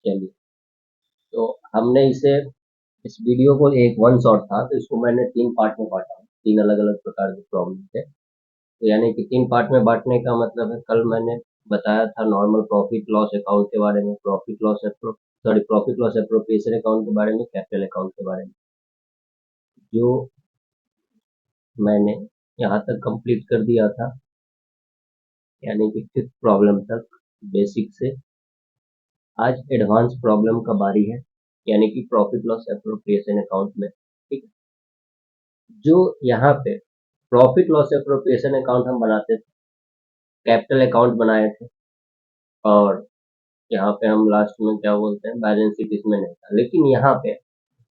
चलिए, तो हमने इस वीडियो को एक वन शॉट था, तो इसको मैंने 3 पार्ट में बाँटा हूँ। 3 अलग-अलग प्रकार के प्रॉब्लम थे। तो यानी कि 3 पार्ट में बाँटने का मतलब है, कल मैंने बताया था नॉर्मल प्रॉफिट लॉस अकाउंट के बारे में, प्रॉफिट लॉस एप्रोप्रिएशन अकाउंट के बारे में, कैपिटल अकाउंट के बारे में, जो मैंने यहाँ तक कंप्लीट कर दिया था, यानी कि 5th प्रॉब्लम तक बेसिक से। आज एडवांस प्रॉब्लम का बारी है, यानी कि प्रॉफिट लॉस एप्रोप्रिएशन अकाउंट में। ठीक है, जो यहाँ पे प्रॉफिट लॉस एप्रोप्रिएशन अकाउंट हम बनाते थे, कैपिटल अकाउंट बनाए थे, और यहाँ पे हम लास्ट में क्या बोलते हैं, बैलेंस शीट इसमें नहीं था। लेकिन यहाँ पे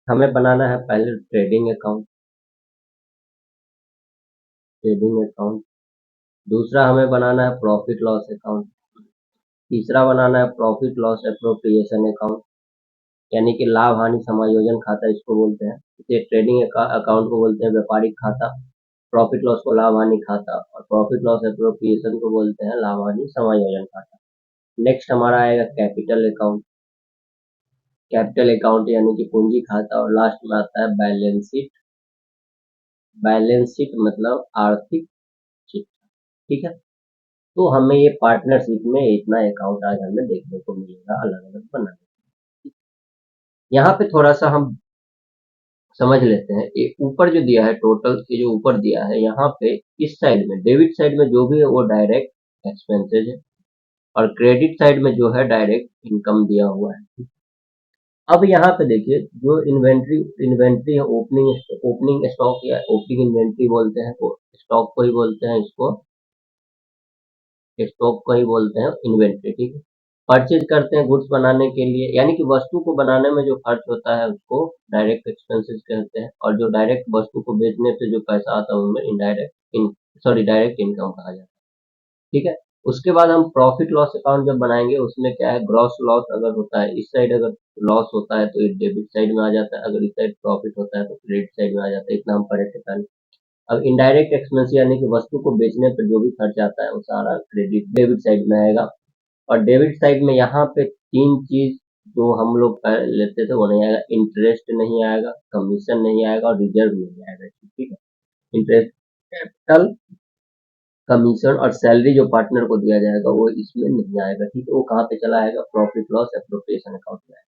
हमें बनाना है पहले ट्रेडिंग अकाउंट, दूसरा हमें बनाना है प्रॉफिट लॉस अकाउंट, तीसरा बनाना है प्रॉफिट लॉस एप्रोप्रिएशन अकाउंट, यानी कि लाभ हानि समायोजन खाता इसको बोलते हैं। इसे ट्रेडिंग अकाउंट को बोलते हैं व्यापारिक खाता, प्रॉफिट लॉस को लाभ हानि खाता, और प्रॉफिट लॉस एप्रोप्रिएशन को बोलते हैं लाभ हानि समायोजन खाता। नेक्स्ट हमारा आएगा कैपिटल अकाउंट यानी कि पूंजी खाता, और लास्ट में आता है बैलेंस शीट मतलब आर्थिक चिट्ठा। ठीक है, तो हमें ये पार्टनरशिप में इतना अकाउंट आज हमें देखने को मिलेगा अलग अलग बनाने। यहाँ पे थोड़ा सा हम समझ लेते हैं, ये ऊपर जो दिया है टोटल, ये जो ऊपर दिया है यहाँ पे, इस साइड में डेबिट साइड में जो भी है वो डायरेक्ट एक्सपेंसेज है, और क्रेडिट साइड में जो है डायरेक्ट इनकम दिया हुआ है। अब यहाँ पे देखिए, जो इन्वेंट्री है, ओपनिंग स्टॉक या ओपनिंग इन्वेंट्री बोलते हैं, वो स्टॉक को ही बोलते हैं, इसको स्टॉक को ही बोलते हैं इन्वेंट्री। ठीक है, परचेज करते हैं गुड्स बनाने के लिए, यानी कि वस्तु को बनाने में जो खर्च होता है उसको डायरेक्ट एक्सपेंसेस कहते हैं, और जो डायरेक्ट वस्तु को बेचने से जो पैसा आता है उसमें डायरेक्ट इनकम कहा जाता है। ठीक है, उसके बाद हम प्रॉफिट लॉस अकाउंट जब बनाएंगे, उसमें क्या है, ग्रॉस लॉस अगर होता है, इस साइड अगर लॉस होता है तो ये डेबिट साइड में आ जाता है, अगर इस साइड प्रॉफिट होता है तो क्रेडिट साइड में आ जाता है। इतना हम पढ़े थे कल। अब इनडायरेक्ट एक्सपेंस यानी कि वस्तु को बेचने पर जो भी खर्च आता है वो सारा क्रेडिट डेबिट साइड में आएगा। और डेबिट साइड में यहाँ पे 3 चीज जो हम लोग लेते थे वो नहीं आएगा, इंटरेस्ट नहीं आएगा, कमीशन नहीं आएगा, और रिजर्व नहीं आएगा। ठीक है, इंटरेस्ट, कैपिटल, कमीशन और सैलरी जो पार्टनर को दिया जाएगा वो इसमें नहीं आएगा। ठीक है, वो कहाँ पे चला आएगा, प्रॉफिट लॉस एप्रोप्रिएशन अकाउंट में आएगा।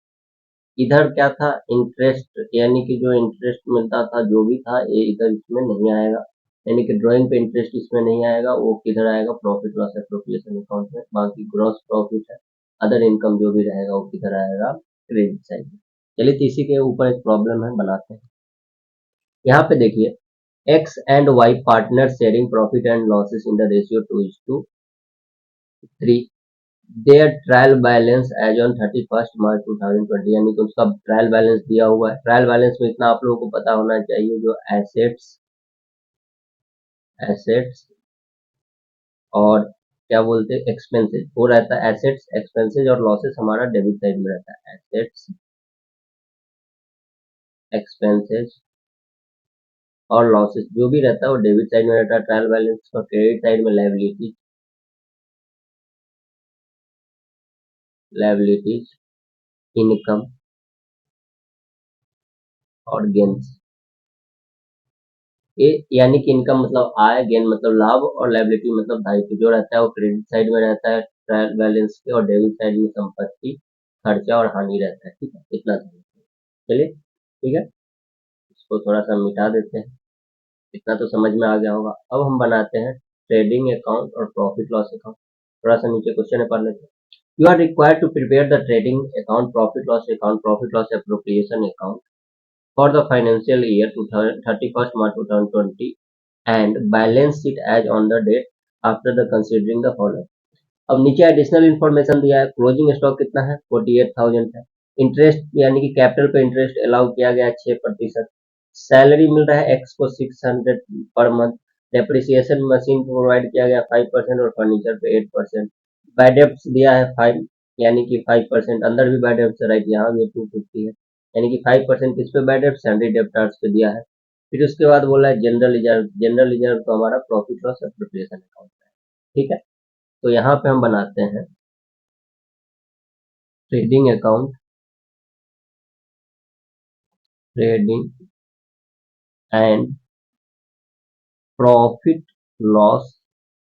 इधर क्या था, इंटरेस्ट, यानी कि जो इंटरेस्ट मिलता था जो भी था, ये इधर इसमें नहीं आएगा, यानी कि ड्राइंग पे इंटरेस्ट इसमें नहीं आएगा, वो किधर आएगा, प्रॉफिट लॉस एप्रोप्रिएशन अकाउंट में। बाकी ग्रॉस प्रॉफिट है, अदर इनकम जो भी रहेगा वो किधर आएगा, क्रेडिट साइड में। चलिए, तो इसी के ऊपर एक प्रॉब्लम है, बनाते हैं। यहाँ पे देखिए, X and Y partners sharing profit and losses in the ratio 2:3. Their trial balance as on 31st March 2020, यानी कि उसका ट्रायल बैलेंस दिया हुआ है। ट्रायल बैलेंस में इतना आप लोगों को पता होना चाहिए, जो एसेट्स और क्या बोलते हैं एक्सपेंसेस, वो रहता है एसेट्स, एक्सपेंसेस और लॉसेस हमारा डेबिट साइड में रहता है। एसेट्स, एक्सपेंसेस और लॉसेस जो भी रहता है वो डेबिट साइड में रहता है ट्रायल बैलेंस, और क्रेडिट साइड में लायबिलिटीज, इनकम और गेन्स। ये यानी कि इनकम मतलब आय, गेन मतलब लाभ, और लायबिलिटी मतलब दायित्व जो रहता है वो क्रेडिट साइड में रहता है ट्रायल बैलेंस के, और डेबिट साइड में संपत्ति, खर्चा और हानि रहता है। ठीक है, इतना चलिए, ठीक है, इसको थोड़ा सा मिटा देते हैं, इतना तो समझ में आ गया होगा। अब हम बनाते हैं ट्रेडिंग अकाउंट और प्रॉफिट लॉस अकाउंट। थोड़ा सा नीचे क्वेश्चन है, पढ़ लेते हैं। You are required to prepare the trading account, profit loss appropriation account for the financial year 31st March 2020 and balance sheet as on the date after the considering the following. अब नीचे additional information दिया है, closing stock कितना है, 48,000 है। Interest यानी कि capital पे इंटरेस्ट अलाउ किया गया है 6%। सैलरी मिल रहा है एक्स को 600 पर मंथ। डेप्रिसिएशन मशीन को प्रोवाइड किया गया 5% और फर्नीचर पे 8%। बैड डेब्ट्स दिया है 5, यानी कि 5%। अंदर भी बैड डेब्ट्स राइट, यहाँ भी 250 है, यानी कि 5% किस पे, बैड डेब्ट, सैलरी डेब्टर्स पे दिया है। फिर उसके बाद बोला है जनरल रिजर्व तो हमारा प्रॉफिट लॉस एप्रोप्रिएशन अकाउंट है। ठीक है, तो यहाँ पे हम बनाते हैं trading account, trading and profit loss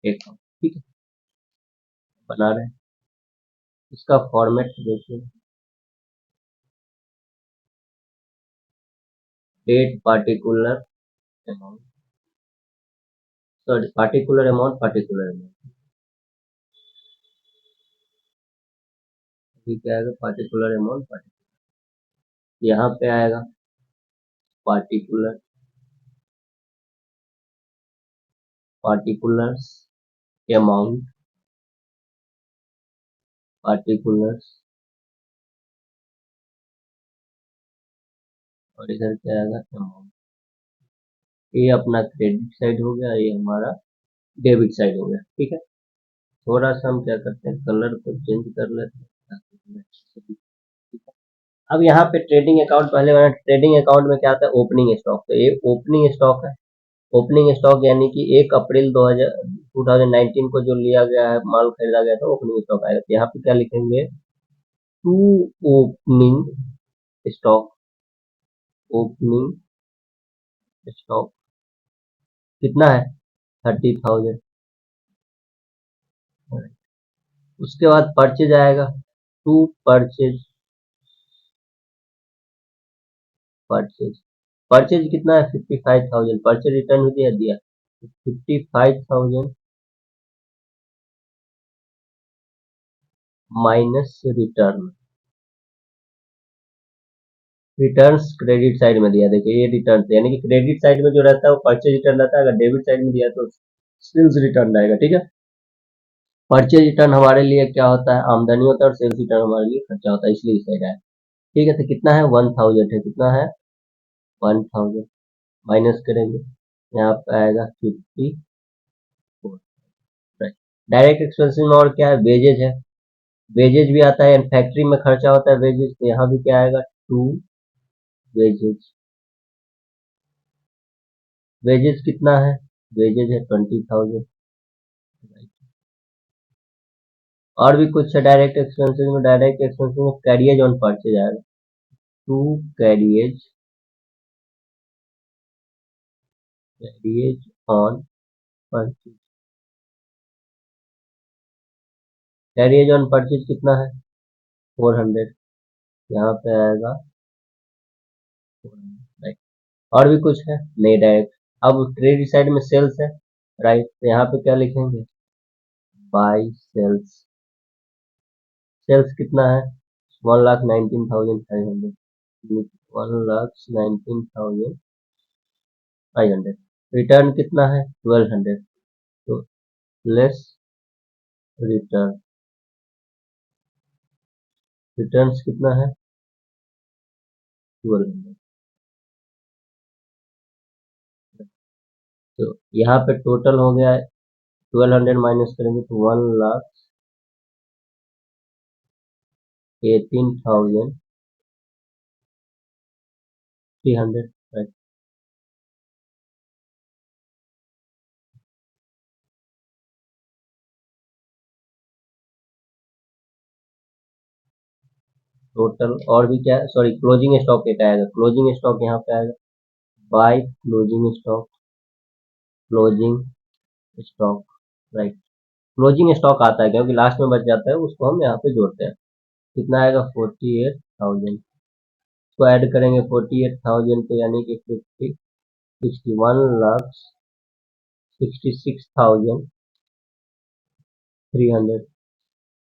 account, ठीक है, बना रहे हैं। इसका फॉर्मेट देखिए, date particular amount, sorry particular amount, ठीक आएगा पार्टिकुलर अमाउंट, यहाँ पे आएगा पार्टिकुलर, पार्टिकुलर्स अमाउंट, पार्टिकुलर्स, और इधर क्या आएगा अमाउंट। ये अपना क्रेडिट साइड हो गया, ये हमारा डेबिट साइड हो गया, ठीक है। थोड़ा सा हम क्या करते हैं, कलर को चेंज कर लेते हैं ताकि हमें अच्छे से दिखे, ठीक है। अब यहाँ पे ट्रेडिंग अकाउंट पहले वाला, ट्रेडिंग अकाउंट में क्या आता है, ओपनिंग स्टॉक, तो ये ओपनिंग स्टॉक है। ओपनिंग स्टॉक यानी कि 1 अप्रैल 2019 को जो लिया गया है, माल खरीदा गया था, ओपनिंग स्टॉक आएगा। तो यहाँ पे क्या लिखेंगे, to opening stock, opening stock कितना है, 30,000। उसके बाद परचेज आएगा, टू परचेज, परचेज, परचेज कितना है, 55,000। परचेज रिटर्न दिया 55,000 minus return, returns credit side में दिया, देखिए ये रिटर्न, यानी कि क्रेडिट साइड में जो रहता है वो परचेज रिटर्न रहता है, अगर डेबिट साइड में दिया तो सेल्स रिटर्न रहेगा, ठीक है। परचेज रिटर्न हमारे लिए क्या होता है, आमदनी होता है, और सेल्स रिटर्न हमारे लिए खर्चा होता है, इसलिए इस साइड आया, ठीक है। तो कितना है, 1000 है, कितना है 1000, माइनस करेंगे, यहाँ पे आएगा 54। डायरेक्ट एक्सपेंसिव में और क्या है, वेजेज है, वेजेज भी आता है, फैक्ट्री में खर्चा होता है वेजेज, तो यहाँ भी क्या आएगा, टू वेजेज, वेजेज कितना है, वेजेज है 20,000। और भी कुछ है डायरेक्ट एक्सपेंसेस में, डायरेक्ट एक्सपेंसेस में कैरियज ऑन परचेज आएगा, to carriage, carriage on purchase, carriage on purchase कितना है, 400, यहाँ पे आएगा 400, राइट। और भी कुछ है नहीं डायरेक्ट। अब क्रेडिट साइड में सेल्स है, राइट, तो यहाँ पे क्या लिखेंगे, बाय सेल्स, सेल्स कितना है, 1,19,500, 1,19,500, रिटर्न कितना है 1,200, तो लेस रिटर्न, रिटर्न्स कितना है 1200। तो यहाँ पे टोटल हो गया है 1200, माइनस करेंगे तो 1,18,300, राइट। टोटल और भी क्या है, सॉरी क्लोजिंग स्टॉक एक आएगा, क्लोजिंग स्टॉक यहाँ पे आएगा, by closing stock, closing stock, right. Closing stock आता है क्योंकि लास्ट में बच जाता है, उसको हम यहाँ पे जोड़ते हैं, कितना आएगा 48,000, इसको ऐड करेंगे 48,000 को, यानी कि 61,66,300,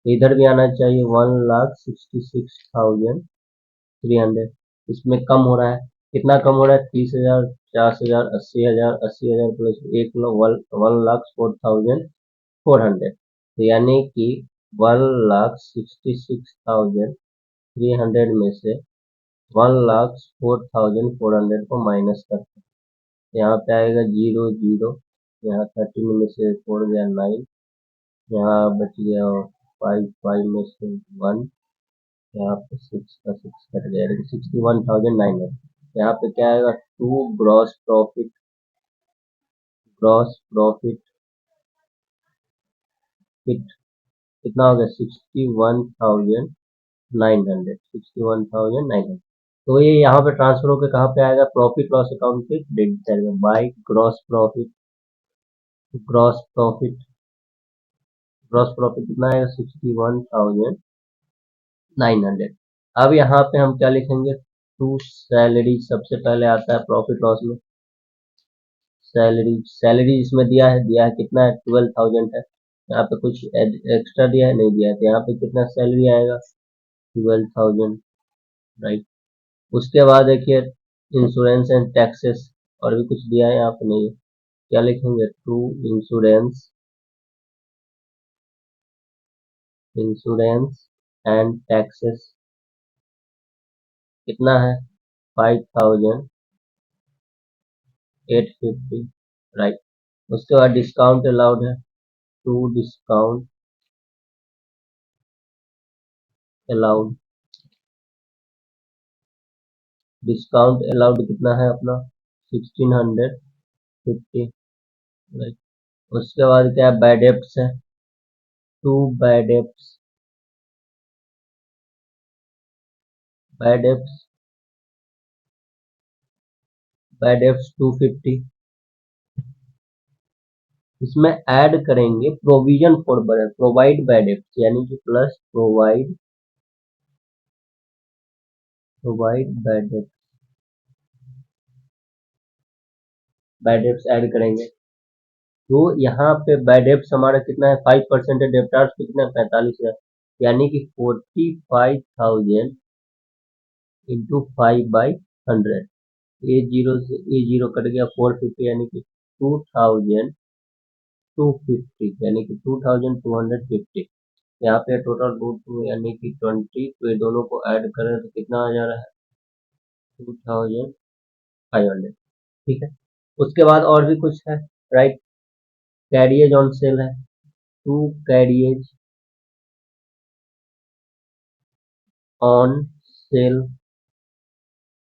इधर भी आना चाहिए 1,66,300, इसमें कम हो रहा है, कितना कम हो रहा है, 30,000, 50,000, 80,000, 80,000 प्लस 1,04,400, तो यानी कि 1,66,300 में से 1,04,400 को माइनस करते हैं, यहाँ पे आएगा 0 0, यहाँ 13 में से 4 गया 9, यहाँ बच गया 5 5 में से 1, यहाँ पे 6 का 6 कट गया, 61,900। यहाँ पे क्या आएगा, to gross profit, gross profit कितना हो गया, 61,900 61,900। तो ये यहाँ पे ट्रांसफर होकर कहाँ पे आएगा, प्रॉफिट लॉस अकाउंट के क्रेडिट साइड में, by gross profit. Gross profit, gross profit कितना आएगा, 61,900। अब यहाँ पे हम क्या लिखेंगे, टू सैलरी, सबसे पहले आता है प्रॉफिट लॉस में सैलरी। सैलरी इसमें दिया है कितना है, 12,000 है। यहाँ पे कुछ एक्स्ट्रा दिया है, नहीं दिया है, तो यहाँ पे कितना सैलरी आएगा, 12,000, राइट। उसके बाद देखिए इंश्योरेंस एंड टैक्सेस, और भी कुछ दिया है यहाँ पे, नहीं है। क्या लिखेंगे, to insurance, insurance and taxes कितना है, 5,850, राइट। उसके बाद डिस्काउंट अलाउड है, to discount allowed, discount allowed कितना है अपना, 1650, राइट। उसके बाद क्या है, बैड डेब्ट्स है, to bad debts, bad debts, bad debts 250। इसमें ऐड करेंगे provision for provide bad debts, यानी कि plus provide bad debts add करेंगे। तो यहाँ पे बैड डेब्ट्स हमारा कितना है, 5% है, डेब्टार्स कितना है, 45,000, यानी कि 45,000 इंटू 5/100। ए जीरो से ए जीरो कट गया, 450, यानी कि 2,250, यानी कि 2,250। यहाँ पे टोटल रूट यानी कि 20, तो ये दोनों को ऐड करें तो कितना आ जा रहा है, 2,500, ठीक है। उसके बाद और भी कुछ है, राइट। कैरियज ऑन सेल है, टू कैरियज ऑन सेल,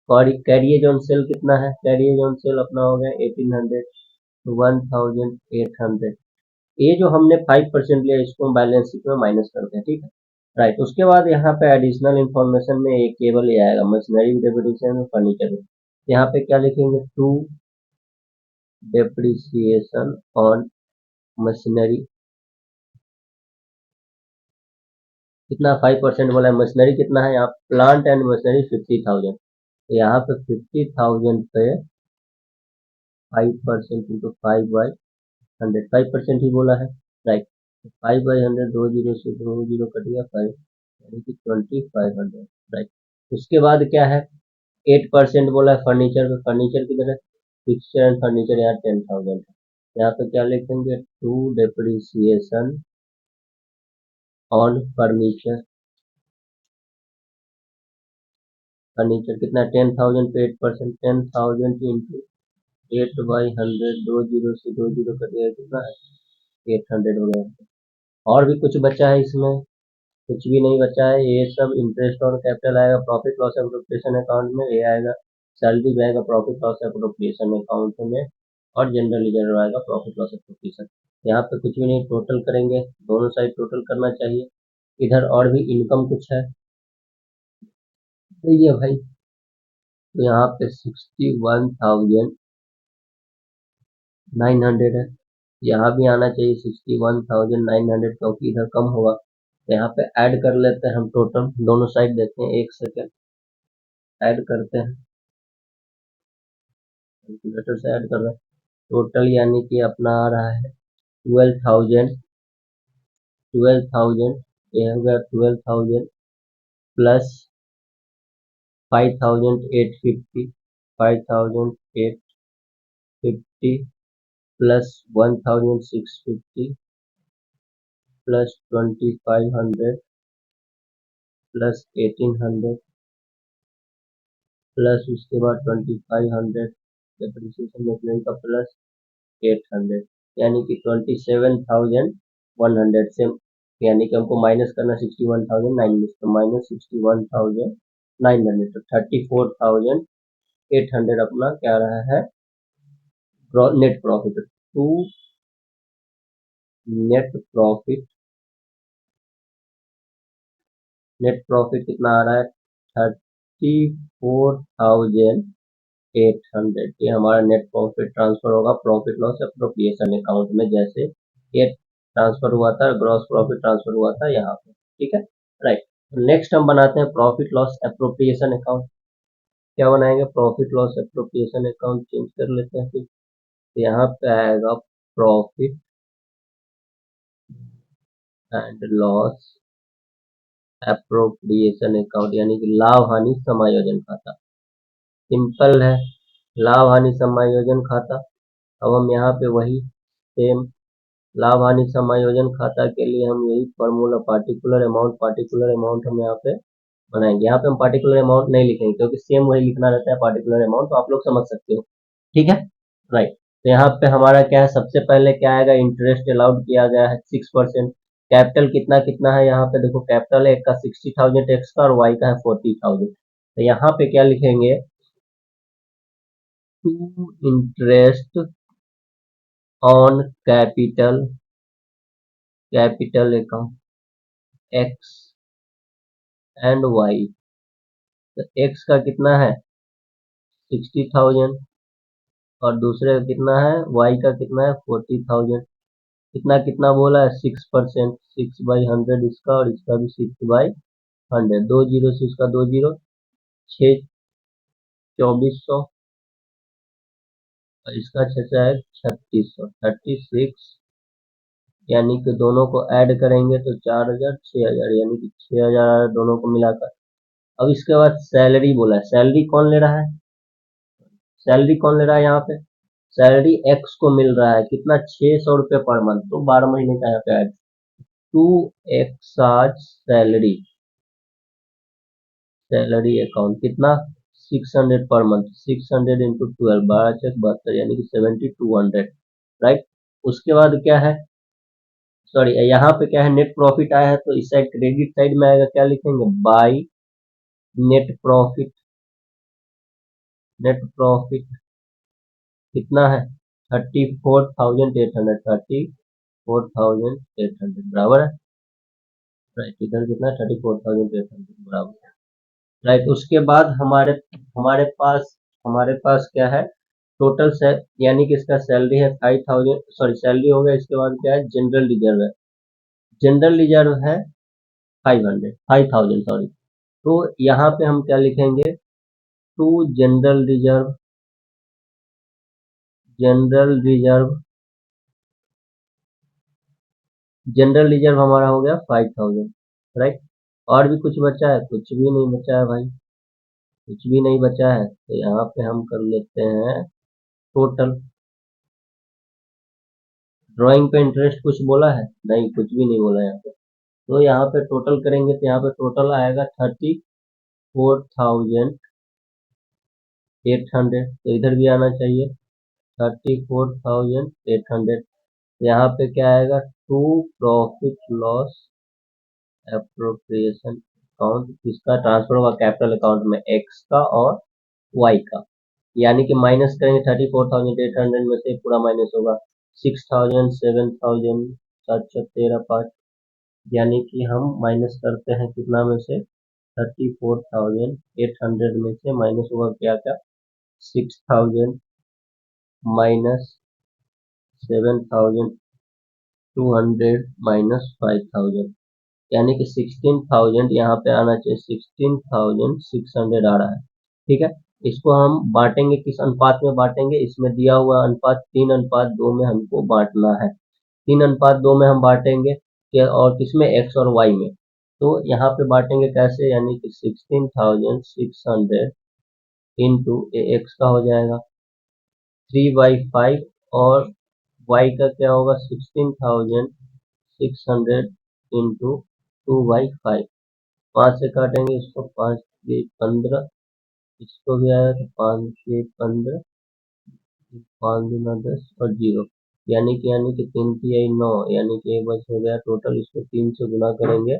और कैरियज ऑन सेल कितना है, कैरियज ऑन सेल अपना हो गया 1800, 1,800। ये जो हमने 5% लिया, इसको हम बैलेंस शीट में माइनस करते हैं, ठीक है, राइट। उसके बाद यहाँ पे एडिशनल इंफॉर्मेशन में एक केवल ये आएगा, मशीनरी डेप्रिसिएशन, फर्नीचर। यहाँ पे क्या लिखेंगे, टू डेप्रिसिएशन ऑन मशीनरी कितना, 5% बोला है, मशीनरी कितना है, यहाँ प्लांट एंड मशीनरी 50,000, तो यहाँ पे 50,000 पे 5% इंटू 5/100, 5% ही बोला है, राइट। 5/100, 2 जीरो से 2 जीरो कट गया, 5, यानी कि 2,500, राइट। उसके बाद क्या है, 8% बोला है फर्नीचर पे, फर्नीचर किधर है, फिक्सचर एंड फर्नीचर, यहाँ 10,000 है। यहाँ पे क्या लिखेंगे, to depreciation on furniture, furniture कितना, 10,000 पे 8%, 10,000 इंटू 8/100, 2 जीरो से 2 जीरो कट गया, कितना है, 800 हो गया। और भी कुछ बचा है इसमें, कुछ भी नहीं बचा है, ये सब इंटरेस्ट और कैपिटल आएगा प्रॉफिट लॉस एप्रोप्रिएशन अकाउंट में, ये आएगा सैलरी जाएगा प्रॉफिट लॉस एप्रोप्रिएशन अकाउंट में, और जनरल रिजर्व आएगा प्रॉफिट लॉस एप्रोप्रिएशन। यहाँ पे कुछ भी नहीं, टोटल करेंगे, दोनों साइड टोटल करना चाहिए। इधर और भी इनकम कुछ है, सही है भाई, तो यहाँ पे 61,900 है, यहाँ भी आना चाहिए 61,900, क्योंकि इधर कम होगा, तो यहाँ पे ऐड कर लेते हैं हम टोटल, दोनों साइड देते हैं, एक सेकेंड, ऐड करते हैं, कैलकुलेटर से ऐड कर रहे हैं। टोटल यानी कि अपना आ रहा है 12,000, 12,000, ये हो गया 12,000 plus 5,850, 5,850 plus 1,650 plus 2,500 plus 1,800 plus उसके बाद 2,500 डेप्रिसिएशन मशीनरी का प्लस 800, यानी कि 27,100 से, यानी कि हमको माइनस करना 61,900, तो माइनस 61,900, तो 34,800 अपना क्या रहा है, net profit. To net profit net profit कितना आ रहा है 34,800। ये हमारा नेट प्रॉफिट ट्रांसफर होगा प्रॉफिट लॉस एप्रोप्रिएशन अकाउंट में, जैसे ये ट्रांसफर हुआ था, ग्रॉस प्रॉफिट ट्रांसफर हुआ था यहाँ पे। ठीक है, राइट। नेक्स्ट हम बनाते हैं प्रॉफिट लॉस एप्रोप्रिएशन अकाउंट। क्या बनाएंगे, profit loss appropriation account change कर लेते हैं फिर। तो यहाँ पे आएगा profit and loss appropriation account, यानी कि लाभ हानि समायोजन खाता। सिंपल है, लाभ हानि समायोजन खाता। अब हम यहाँ पे वही सेम लाभ हानि समायोजन खाता के लिए हम यही फॉर्मूला पार्टिकुलर अमाउंट हम यहाँ पे बनाएंगे। यहाँ पे हम पार्टिकुलर अमाउंट नहीं लिखेंगे क्योंकि सेम वही लिखना रहता है पार्टिकुलर अमाउंट, तो आप लोग समझ सकते हो। ठीक है, राइट। तो यहाँ पे हमारा क्या है, सबसे पहले क्या आएगा, इंटरेस्ट अलाउड किया गया है 6%। कैपिटल कितना कितना है, यहाँ पे देखो कैपिटल है एक का 60,000 एक्स का और वाई का है 40,000। तो यहाँ पे क्या लिखेंगे, to interest on capital account X and Y. तो एक्स का कितना है 60,000 और दूसरे का कितना है, वाई का कितना है 40,000। कितना कितना बोला है 6%, 6/100 इसका और इसका भी 6/100। दो जीरो से इसका दो जीरो, 6,2400 और इसका 3600, 36, यानी कि दोनों को ऐड करेंगे तो 4,000, 6,000, यानी कि 6,000 दोनों को मिलाकर। अब इसके बाद सैलरी बोला है, सैलरी कौन ले रहा है, सैलरी कौन ले रहा है, यहाँ पे सैलरी एक्स को मिल रहा है कितना 600 रुपये पर मंथ, तो 12 महीने का यहाँ पे ऐड। टू एक्स आज सैलरी, सैलरी अकाउंट कितना 600 पर मंथ, 600 इंटू 12, 12×6 = 72, यानी कि 7,200, राइट। उसके बाद क्या है, सॉरी यहाँ पे क्या है, नेट प्रॉफिट आया है तो इस साइड क्रेडिट साइड में आएगा, क्या लिखेंगे, by net profit. Net profit कितना है 34,800, 34,800 बराबर है, राइट। इधर कितना 34,800 बराबर, राइट। उसके बाद हमारे पास हमारे पास क्या है, टोटल से, यानी कि इसका सैलरी है 5,000, सॉरी सैलरी हो गया। इसके बाद क्या है, जनरल रिजर्व है, जनरल रिजर्व है 5,000, सॉरी। तो यहाँ पे हम क्या लिखेंगे, to general reserve general reserve हमारा हो गया 5,000, राइट। और भी कुछ बचा है, कुछ भी नहीं बचा है भाई, कुछ भी नहीं बचा है। तो यहाँ पे हम कर लेते हैं टोटल। ड्राइंग पे इंटरेस्ट कुछ बोला है, नहीं कुछ भी नहीं बोला यहाँ पे। तो यहाँ पे टोटल करेंगे तो यहाँ पे टोटल आएगा 34,800, तो इधर भी आना चाहिए 34,800। यहाँ पे क्या आएगा, to profit loss appropriation account, किसका ट्रांसफर होगा कैपिटल अकाउंट में, एक्स का और वाई का। यानी कि माइनस करेंगे 34,800 में से पूरा माइनस होगा 6,000, 7,000, 7, 13, 5, यानी कि हम माइनस करते हैं कितना में से, 34,800 में से माइनस होगा क्या क्या, 6,000 माइनस 7,200 माइनस 5,000, यानी कि 16,000 यहाँ पे आना चाहिए, 16,600 आ रहा है। ठीक है, इसको हम बांटेंगे, किस अनुपात में बांटेंगे, इसमें दिया हुआ अनुपात 3:2 में हमको बांटना है। 3:2 में हम बांटेंगे और किसमें, एक्स और वाई में। तो यहाँ पे बांटेंगे कैसे, यानी कि 16,600 इंटू एक्स का हो जाएगा 3/5 और वाई का क्या होगा 16,600 इंटू 2/5। 5 से काटेंगे इसको, 5×3 = 15, इसको भी आया तो 5×3 = 15, 5×2 = 10 और जीरो, यानी कि 3×3 = 9, यानी कि ये बच हो गया टोटल। इसको 3 से गुना करेंगे,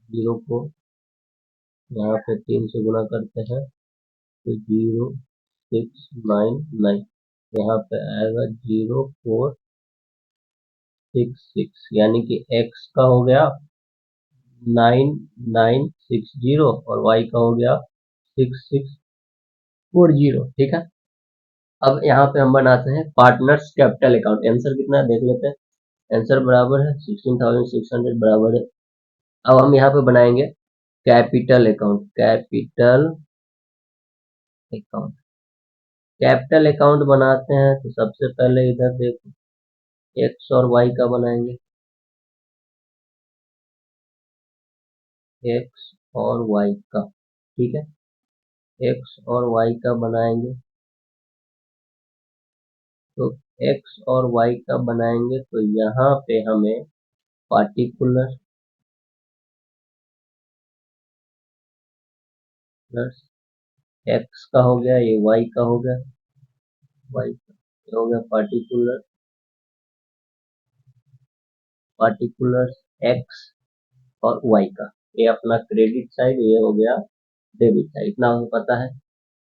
जीरो को यहाँ पे 3 से गुना करते हैं तो 0,699, यहाँ पे आएगा 0,4 6 यानी कि x का हो गया 9960 और y का हो गया 6640। ठीक है, अब यहाँ पे हम बनाते हैं पार्टनर्स कैपिटल अकाउंट। आंसर कितना है देख लेते हैं। आंसर बराबर है 16,600 बराबर है। अब हम यहाँ पे बनाएंगे capital account. Capital account, capital account बनाते हैं तो सबसे पहले इधर देखो एक्स और वाई का बनाएंगे। एक्स और वाई का, ठीक है, एक्स और वाई का बनाएंगे। तो एक्स और वाई का बनाएंगे तो यहाँ पे हमें पार्टिकुलर प्लस एक्स का हो गया, ये वाई का हो गया, वाई का ये हो गया पार्टिकुलर, पार्टिकुलर एक्स और वाई का। ये अपना क्रेडिट साइड, ये हो गया डेबिट साइड। इतना हमें पता है।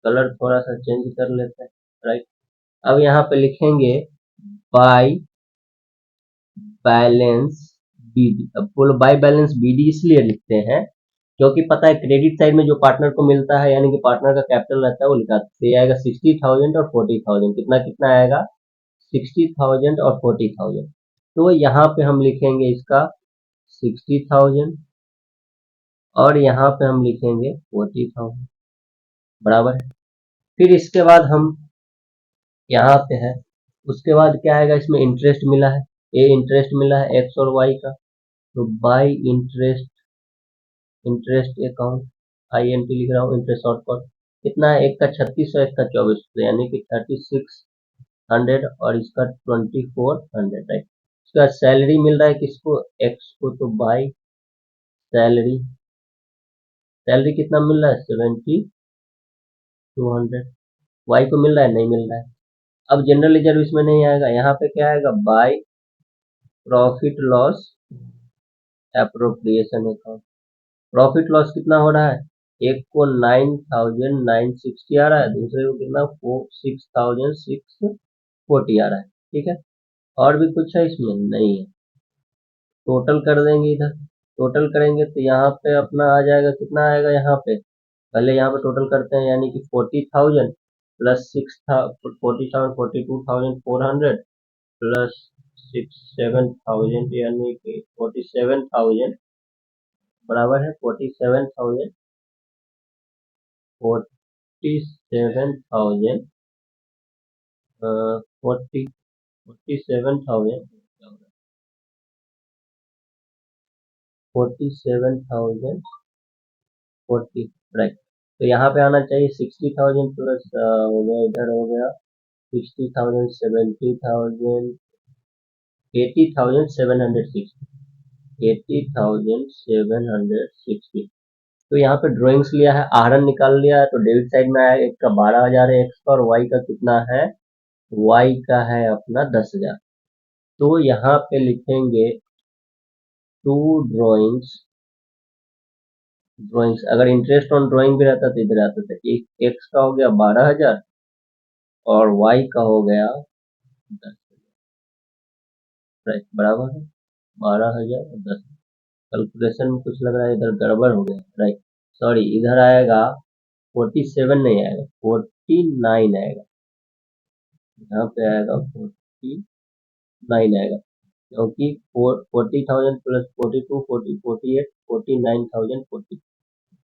कलर थोड़ा सा चेंज कर लेते हैं, राइट। अब यहाँ पे लिखेंगे बाय बैलेंस बीडी। अब बोलो बाय बैलेंस बीडी इसलिए लिखते हैं क्योंकि पता है क्रेडिट साइड में जो पार्टनर को मिलता है यानी कि पार्टनर का कैपिटल रहता है वो लिखा तो ये आएगा 60,000 और 40,000। कितना कितना आएगा 60,000 और 40,000। तो यहाँ पे हम लिखेंगे इसका 60,000 और यहाँ पे हम लिखेंगे 40,000 बराबर है। फिर इसके बाद हम यहाँ पे है, उसके बाद क्या आएगा इसमें इंटरेस्ट मिला है, ये इंटरेस्ट मिला है एक्स और वाई का। तो by interest, interest account I N T लिख रहा हूँ, इंटरेस्ट शॉर्ट फॉर। कितना है एक का 3600 एक का 2400 यानी कि 3600 और इसका 2400, राइट। इसका सैलरी मिल रहा है किसको एक्स को, तो बाय सैलरी, सैलरी कितना मिल रहा है 7200। वाई को मिल रहा है नहीं मिल रहा है। अब जनरल रिजर्व इसमें नहीं आएगा, यहाँ पे क्या आएगा by profit loss appropriation account. Profit loss कितना हो रहा है, एक को 9,960 आ रहा है, दूसरे को कितना 6,640 आ रहा है। ठीक है, और भी कुछ है इसमें नहीं है। टोटल कर देंगे इधर, टोटल करेंगे तो यहाँ पे अपना आ जाएगा, कितना आएगा यहाँ पे, पहले यहाँ पे टोटल करते हैं यानी कि 40,000 प्लस 40,000 42,400 प्लस 7,000 यानी कि 47,000 बराबर है 47,000, 47,000 47,000 47,040, राइट। तो यहाँ पे आना चाहिए 60,000 प्लस हो गया, इधर हो गया 60,000 70,000 80,760, 80,760। तो यहाँ पे ड्राइंग्स लिया है, आहरण निकाल लिया है, तो डेबिट साइड में आया एक का 12,000 है एक्स का और वाई का कितना है, वाई का है अपना 10,000। तो यहाँ पे लिखेंगे टू ड्राइंग्स, ड्राइंग्स अगर इंटरेस्ट ऑन ड्राइंग भी रहता तो इधर आता था। एक एक्स का हो गया 12,000 और वाई का हो गया 10,000, बराबर है 12,000 और 10। कैलकुलेशन में कुछ लग रहा है इधर गड़बड़ हो गया, राइट। सॉरी, इधर आएगा 47 नहीं आएगा 49 आएगा, यहाँ पे आएगा 49 आएगा क्योंकि 40,000 प्लस 42 40 48 49,000 40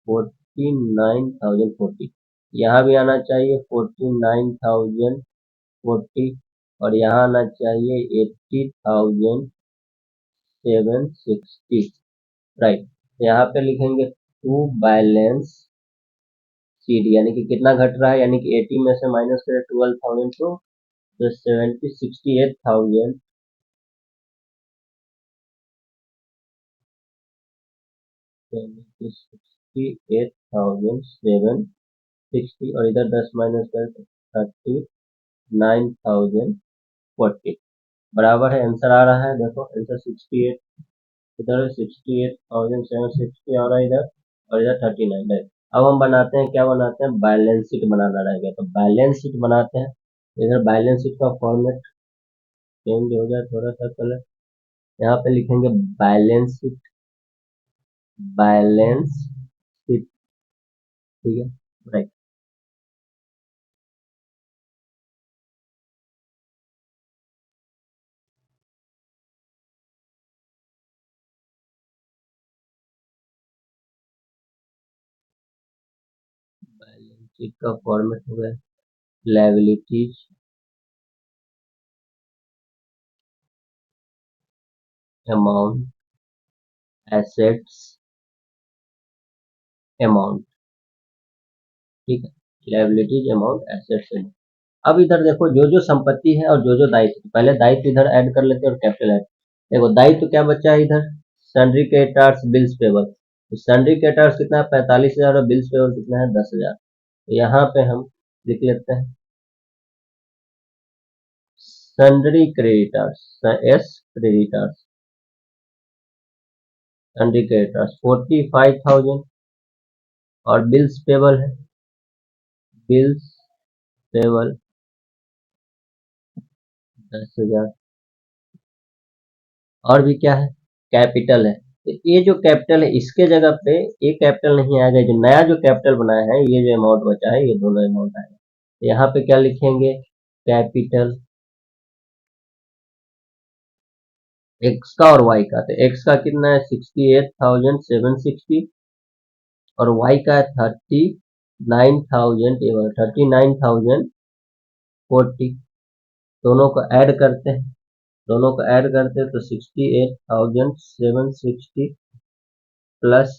49,040। यहाँ भी आना चाहिए 49,040 और यहाँ आना चाहिए 80,760, राइट। यहाँ पे लिखेंगे टू बैलेंस सीडी यानी कि कितना घट रहा है, यानी कि 80 में से माइनस करें 12,000 तो 68,000 68,760 और इधर 10 माइनस कर 39,040 बराबर है। आंसर आ रहा है, देखो आंसर 68, इधर 68,760 आ रहा है इधर, और इधर 39 है। अब हम बनाते हैं, क्या बनाते हैं, बैलेंस शीट बनाना रह गया, तो बैलेंस शीट बनाते हैं। इधर बैलेंस शीट का फॉर्मेट चेंज हो जाए थोड़ा सा कलर, यहाँ पे लिखेंगे बैलेंस शीट, बैलेंस शीट, ठीक है, राइट। बैलेंस शीट का फॉर्मेट हो गया लायबिलिटीज, अमाउंट, एसेट्स, अमाउंट, ठीक है, लायबिलिटीज, अमाउंट, एसेट्स। अब इधर देखो जो जो संपत्ति है और जो जो दायित्व, पहले दायित्व इधर ऐड कर लेते हैं और कैपिटल ऐड। देखो दायित्व क्या बचा है इधर, सन्ड्री क्रेडिटर्स, बिल्स पेबल। तो सन्ड्री क्रेडिटर्स कितना है 45,000 और बिल्स पेबल कितना है 10,000। तो यहाँ पे हम लिख लेते हैं sundry creditors, S creditors, sundry creditors 45,000 और बिल्स पेबल है, बिल्स पेबल 10,000। और भी क्या है, कैपिटल है। तो ये जो कैपिटल है इसके जगह पे ये कैपिटल नहीं आएगा, जो नया जो कैपिटल बनाया है ये जो अमाउंट बचा है ये दोनों अमाउंट आएगा। तो यहाँ पे क्या लिखेंगे, कैपिटल एक्स का और वाई का। तो एक्स का कितना है 68,760 और वाई का है 39,040। दोनों को ऐड करते हैं, दोनों को ऐड करते हैं तो 68,760 प्लस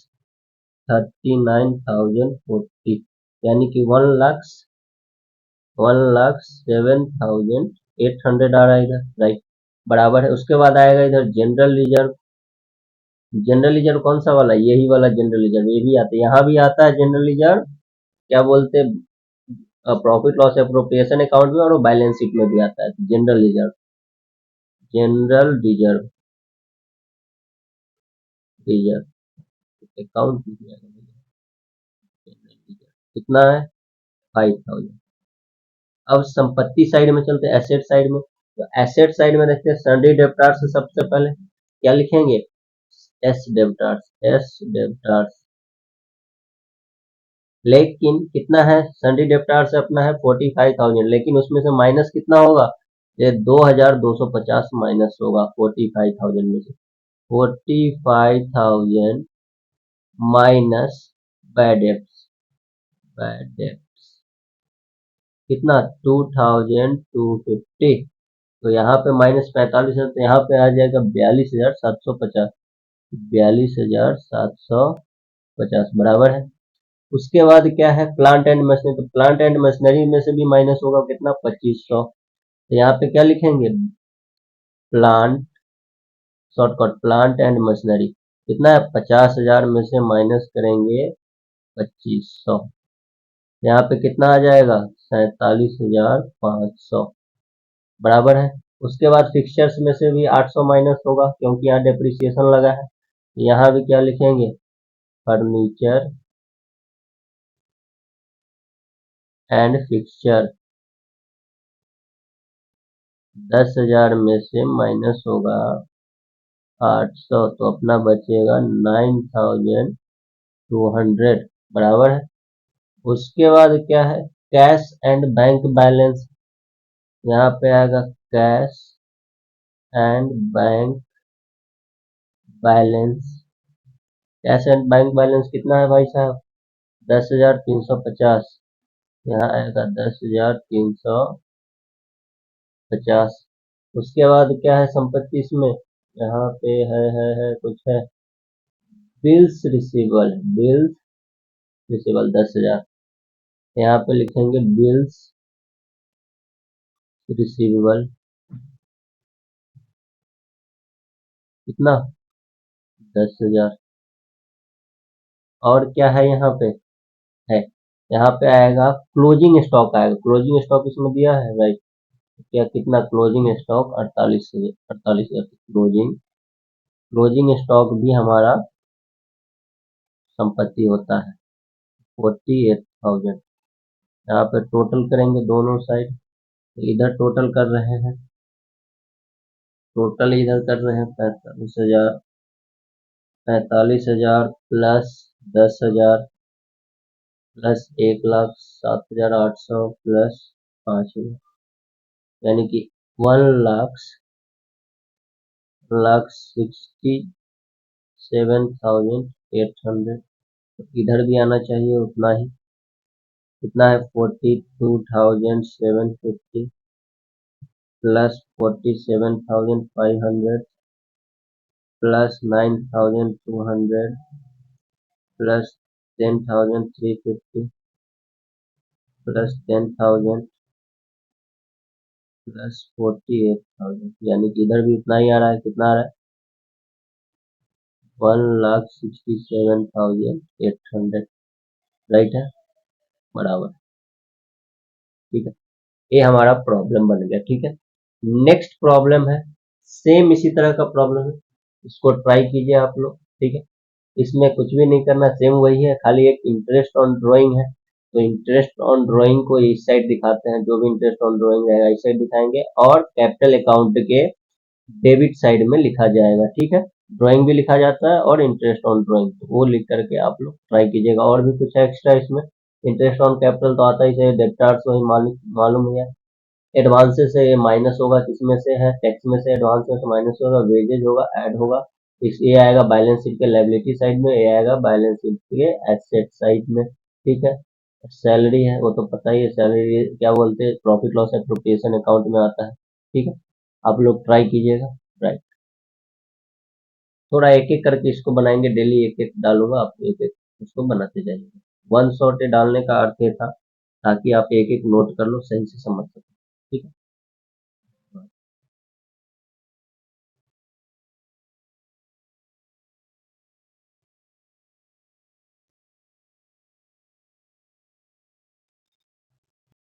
39,040 यानी कि 1,07,800 आ रहा है इधर, राइट, बराबर है। उसके बाद आएगा इधर जनरल रिजर्व। जनरल रिजर्व कौन सा वाला, यही वाला जनरल रिजर्व, ये भी आता है, यहाँ भी आता है जनरल रिजर्व, क्या बोलते हैं प्रॉफिट लॉस एप्रोप्रिएशन अकाउंट में, और वो बैलेंस शीट में भी आता है general reserve. General reserve, reserve account कितना है 5,000। अब संपत्ति साइड में चलते हैं, एसेट साइड में। तो एसेट साइड में देखते हैं सन्ड्री डेब्टार्स से सबसे पहले क्या लिखेंगे, एस डेब्टार्स, एस डेब्टार्स। लेकिन कितना है सन्ड्री डेब्टार्स अपना है 45,000, लेकिन उसमें से माइनस कितना होगा, ये 2,250 माइनस होगा 45,000 में से। 45,000 minus bad debts, bad debts कितना 2,250। तो यहाँ पे -45 है तो यहाँ पे आ जाएगा 42,750, 42,750 बराबर है। उसके बाद क्या है प्लांट एंड मशीनरी। तो प्लांट एंड मशीनरी में से भी माइनस होगा कितना 2,500। तो यहाँ पे क्या लिखेंगे, plant, shortcut plant and machinery कितना है 50,000 में से माइनस करेंगे 2,500, यहाँ पे कितना आ जाएगा 47,500 बराबर है। उसके बाद फिक्सचर्स में से भी 800 माइनस होगा क्योंकि यहाँ डेप्रिसिएशन लगा है। यहाँ भी क्या लिखेंगे, फर्नीचर एंड फिक्सचर 10,000 में से माइनस होगा 800, तो अपना बचेगा 9,200 बराबर है। उसके बाद क्या है कैश एंड बैंक बैलेंस, यहाँ पे आएगा cash and bank balance. Cash and bank balance कितना है भाई साहब 10,350, यहाँ आएगा 10,350। उसके बाद क्या है संपत्ति इसमें, यहाँ पे है कुछ है बिल्स रिसीवल, बिल्स रिसीवल 10,000, यहाँ पे लिखेंगे बिल्स रिसीवेबल कितना 10,000। और क्या है यहाँ पे है, यहाँ पे आएगा क्लोजिंग स्टॉक आएगा, क्लोजिंग स्टॉक इसमें दिया है राइट, क्या कितना closing stock 48,000 closing, closing stock भी हमारा संपत्ति होता है 48,000। यहाँ पे टोटल करेंगे दोनों साइड, तो इधर टोटल कर रहे हैं टोटल इधर कर रहे हैं 45,000 प्लस 10,000 प्लस 1,07,800 प्लस 5,000, यानी कि 1,67,800। इधर भी आना चाहिए उतना ही, कितना है 42,750 plus 47,500 plus 9,200 plus 10,350 plus 10,000 plus 48,000, यानी कि इधर भी उतना ही आ रहा है। कितना आ रहा है 1,67,800, राइट है, बराबर। ठीक है, ये हमारा प्रॉब्लम बन गया। ठीक है, नेक्स्ट प्रॉब्लम है, सेम इसी तरह का प्रॉब्लम है, इसको ट्राई कीजिए आप लोग। ठीक है, इसमें कुछ भी नहीं करना, सेम वही है, खाली एक इंटरेस्ट ऑन ड्राइंग है। तो इंटरेस्ट ऑन ड्राइंग को इस साइड दिखाते हैं, जो भी इंटरेस्ट ऑन ड्राइंग रहेगा इस साइड दिखाएंगे, और कैपिटल अकाउंट के डेबिट साइड में लिखा जाएगा। ठीक है, ड्राइंग भी लिखा जाता है और इंटरेस्ट ऑन ड्राइंग, तो वो लिख करके आप लोग ट्राई कीजिएगा। और भी कुछ एक्स्ट्रा इसमें, इंटरेस्ट ऑन कैपिटल तो आता ही है, डेब्टार्स वही मालूम है। एडवांसेस से ये माइनस होगा, किसमें से है, टैक्स में से एडवांस में से माइनस होगा, वेजेज होगा, ऐड होगा। इस ये आएगा बैलेंस शीट के लायबिलिटी साइड में, ये आएगा बैलेंस शीट के एसेट साइड में। ठीक है, सैलरी है वो तो पता ही है, सैलरी क्या बोलते हैं, प्रॉफिट लॉस एप्रोप्रिएशन अकाउंट में आता है। ठीक है, आप लोग ट्राई कीजिएगा। राइट, थोड़ा एक एक करके इसको बनाएंगे, डेली एक एक डालूंगा, आप एक एक इसको बनाते जाइए। वन शॉट डालने का अर्थ ये था ताकि आप एक एक नोट कर लो, सही से समझ सको। ठीक है।